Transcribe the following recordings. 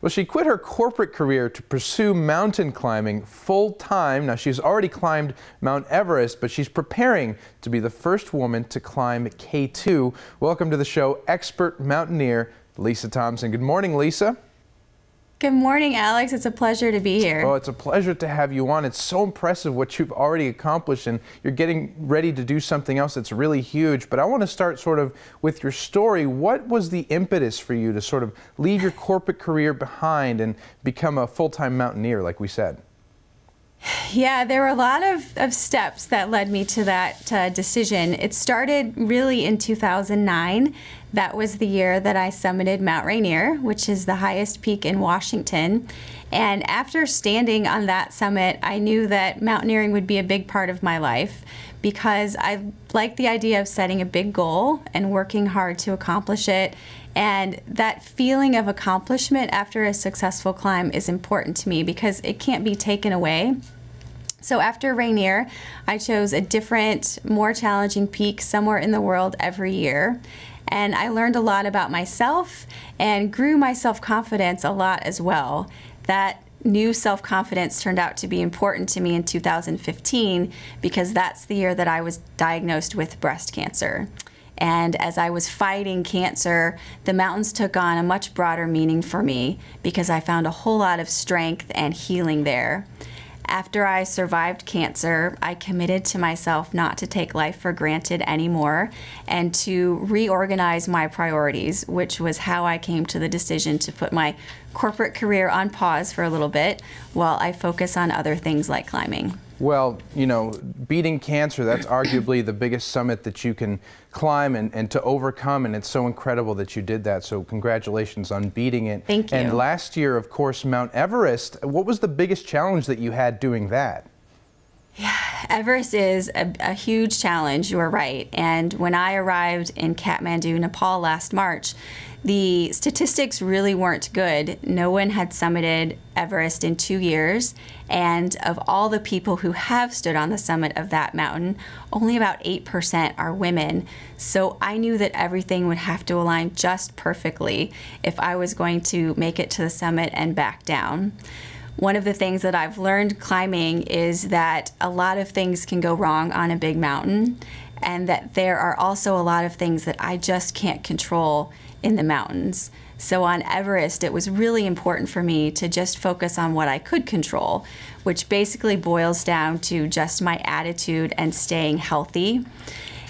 Well, she quit her corporate career to pursue mountain climbing full-time. Now, she's already climbed Mount Everest, but she's preparing to be the first woman to climb K2. Welcome to the show, expert mountaineer Lisa Thompson. Good morning, Lisa. Good morning, Alex. It's a pleasure to be here. Oh, it's a pleasure to have you on. It's so impressive what you've already accomplished, and you're getting ready to do something else that's really huge. But I want to start sort of with your story. What was the impetus for you to sort of leave your corporate career behind and become a full-time mountaineer, like we said? Yeah, there were a lot of steps that led me to that decision. It started really in 2009. That was the year that I summited Mount Rainier, which is the highest peak in Washington. And after standing on that summit, I knew that mountaineering would be a big part of my life because I like the idea of setting a big goal and working hard to accomplish it. And that feeling of accomplishment after a successful climb is important to me because it can't be taken away. So after Rainier, I chose a different, more challenging peak somewhere in the world every year. And I learned a lot about myself and grew my self-confidence a lot as well. That new self-confidence turned out to be important to me in 2015 because that's the year that I was diagnosed with breast cancer. And as I was fighting cancer, the mountains took on a much broader meaning for me because I found a whole lot of strength and healing there. After I survived cancer, I committed to myself not to take life for granted anymore and to reorganize my priorities, which was how I came to the decision to put my corporate career on pause for a little bit while I focus on other things like climbing. Well, you know, beating cancer, that's arguably the biggest summit that you can climb and to overcome, and it's so incredible that you did that, so congratulations on beating it. Thank you. And last year, of course, Mount Everest, what was the biggest challenge that you had doing that? Yeah, Everest is a huge challenge, you are right. And when I arrived in Kathmandu, Nepal last March, the statistics really weren't good. No one had summited Everest in 2 years, and of all the people who have stood on the summit of that mountain, only about 8% are women. So I knew that everything would have to align just perfectly if I was going to make it to the summit and back down. One of the things that I've learned climbing is that a lot of things can go wrong on a big mountain, and that there are also a lot of things that I just can't control in the mountains. So on Everest, it was really important for me to just focus on what I could control, which basically boils down to just my attitude and staying healthy.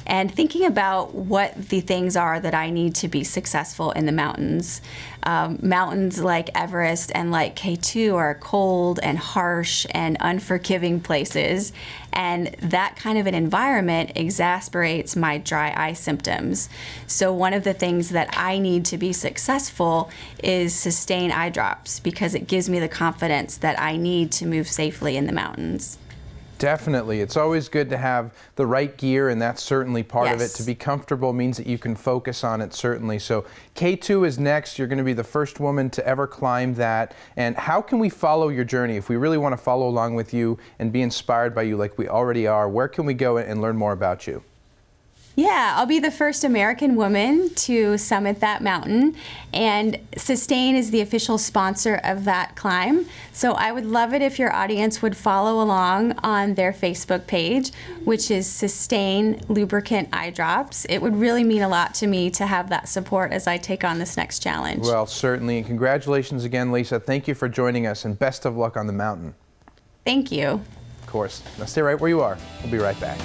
And thinking about what the things are that I need to be successful in the mountains. Mountains like Everest and like K2 are cold and harsh and unforgiving places, and that kind of an environment exasperates my dry eye symptoms. So one of the things that I need to be successful is sustain eye drops because it gives me the confidence that I need to move safely in the mountains. Definitely. It's always good to have the right gear, and that's certainly part of it. To be comfortable means that you can focus on it, certainly. So K2 is next. You're going to be the first woman to ever climb that. And how can we follow your journey? If we really want to follow along with you and be inspired by you like we already are, where can we go and learn more about you? Yeah, I'll be the first American woman to summit that mountain, and Sustain is the official sponsor of that climb. So I would love it if your audience would follow along on their Facebook page, which is Sustain Lubricant Eye Drops. It would really mean a lot to me to have that support as I take on this next challenge. Well, certainly, and congratulations again, Lisa. Thank you for joining us, and best of luck on the mountain. Thank you. Of course. Now stay right where you are. We'll be right back.